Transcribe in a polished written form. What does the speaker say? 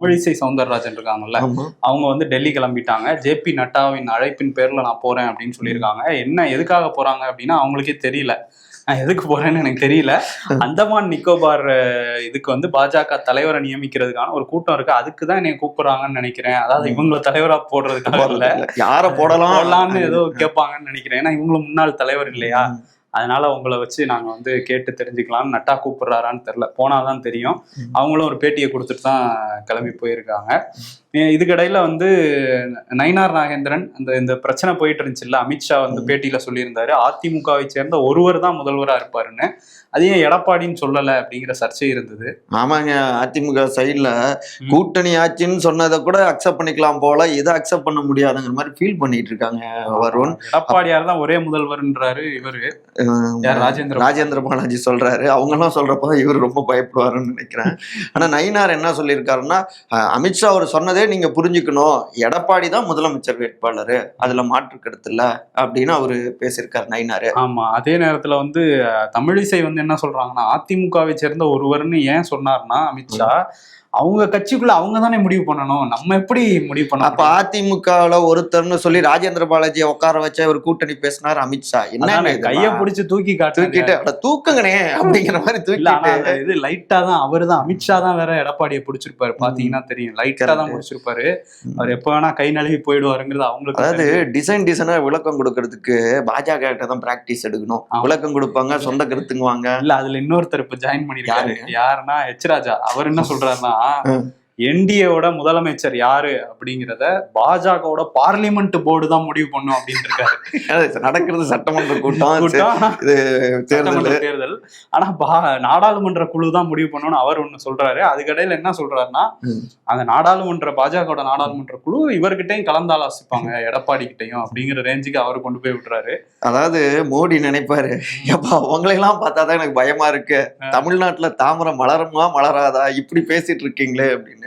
தமிழிசை சவுந்தரராஜன் இருக்காங்கல்ல, ஆமா. அவங்க வந்து டெல்லி கிளம்பிட்டாங்க. ஜே.பி. நட்டாவின் அழைப்பின் பேர்ல நான் போறேன் அப்படின்னு சொல்லியிருக்காங்க. என்ன எதுக்காக போறாங்க அப்படின்னா அவங்களுக்கே தெரியல. நான் எதுக்கு போறேன்னு எனக்கு தெரியல. அந்தமான் நிக்கோபார் இதுக்கு வந்து பாஜக தலைவரை நியமிக்கிறதுக்கான ஒரு கூட்டம் இருக்கு. அதுக்கு தான் என்னை கூப்பிடுறாங்கன்னு நினைக்கிறேன். அதாவது இவங்களை தலைவரா போடுறதுக்காக இல்ல, யார போடலாம்னு ஏதோ கேட்பாங்கன்னு நினைக்கிறேன். ஏன்னா இவங்களும் முன்னாள் தலைவர் இல்லையா, அதனால உங்களை வச்சு நாங்க வந்து கேட்டு தெரிஞ்சுக்கலாம்னு. நட்டா கூப்பிடுறாரான்னு தெரியல, போனாதான் தெரியும். அவங்களும் ஒரு பேட்டியை கொடுத்துட்டு தான் கிளம்பி போயிருக்காங்க. இதுக்கிடையில வந்து நயினார் நாகேந்திரன் இந்த பிரச்சனை போயிட்டு இருந்துச்சுல்ல, அமித்ஷா வந்து பேட்டியில சொல்லியிருந்தாரு அதிமுகவை சேர்ந்த ஒருவர் தான் முதல்வரா இருப்பாருன்னு. அதையும் எடப்பாடின்னு சொல்லல அப்படிங்கிற சர்ச்சை இருந்தது. ஆமாங்க, அதிமுக சைட்ல கூட்டணி ஆட்சின்னு சொன்னதை கூட அக்செப்ட் பண்ணிக்கலாம் போல, இதை அக்செப்ட் பண்ண முடியாதுங்கிற மாதிரி ஃபீல் பண்ணிட்டு இருக்காங்க வருண். எடப்பாடியார் தான் ஒரே முதல்வர்ன்றாரு இவரு, ராஜேந்திர பாலாஜி சொல்றாரு. அவங்க எல்லாம் சொல்றப்பதான் இவர் ரொம்ப பயப்படுவாருன்னு நினைக்கிறேன். ஆனா நயினார் என்ன சொல்லியிருக்காருன்னா, அமித்ஷா அவர் சொன்னதே நீங்க புரிஞ்சுக்கணும், எடப்பாடி தான் முதலமைச்சர் வேட்பாளர், அதுல மாற்று கருத்து இல்ல அப்படின்னு அவரு பேசியிருக்காரு நயினாரு. ஆமா, அதே நேரத்துல வந்து தமிழிசை வந்து என்ன சொல்றாங்கன்னா, அதிமுகவை சேர்ந்த ஒருவர்னு ஏன் சொன்னார்னா அமித்ஷா, அவங்க கட்சிக்குள்ள அவங்க தானே முடிவு பண்ணணும், நம்ம எப்படி முடிவு பண்ண? அப்ப அதிமுகவுல ஒருத்தர்னு சொல்லி ராஜேந்திர பாலாஜியை உட்கார வச்ச ஒரு கூட்டணி பேசினார் அமித்ஷா. என்ன கைய பிடிச்சு தூக்கிட்டு தூக்குங்கனே அப்படிங்கிற மாதிரி தூக்கிட்டு, இது லைட்டா தான் அவரு தான் அமித்ஷா தான் வேற எடப்பாடியை பிடிச்சிருப்பாரு. பாத்தீங்கன்னா தெரியும், லைட்டா தான் பிடிச்சிருப்பாரு. அவர் எப்ப வேணா கை நழுவி போயிடுவாருங்கிறது அவங்களுக்கு. அதாவது டிசைனா விளக்கம் கொடுக்கறதுக்கு பாஜக கிட்ட தான் பிராக்டிஸ் எடுக்கணும். விளக்கம் கொடுப்பாங்க, சொந்த கருத்துங்குவாங்க. இல்ல அதுல இன்னொருத்தர் இப்ப ஜாயின் பண்ணிருக்காரு. யாருன்னா எச் ராஜா. அவர் என்ன சொல்றாருன்னா, என்டிஏவோட முதலமைச்சர் யாரு அப்படிங்கிறத பாஜகவோட பார்லிமெண்ட் போர்டு தான் முடிவு பண்ணும் அப்படின்னு இருக்காரு. நடக்கிறது சட்டமன்ற கூட்டம், தேர்தல். ஆனா நாடாளுமன்ற குழு தான் முடிவு பண்ணணும்னு அவர் ஒண்ணு சொல்றாரு. அதுக்கடையில என்ன சொல்றாருன்னா, அந்த பாஜகவோட நாடாளுமன்ற குழு இவர்கிட்டையும் கலந்து ஆலோசிப்பாங்க எடப்பாடி கிட்டையும் அப்படிங்கிற ரேஞ்சுக்கு அவர் கொண்டு போய் விட்டுறாரு. அதாவது மோடி நினைப்பாரு, எப்பா அவங்களையெல்லாம் பார்த்தாதான் எனக்கு பயமா இருக்கு, தமிழ்நாட்டுல தாமரை மலருமா மலராதா இப்படி பேசிட்டு இருக்கீங்களே அப்படின்னு.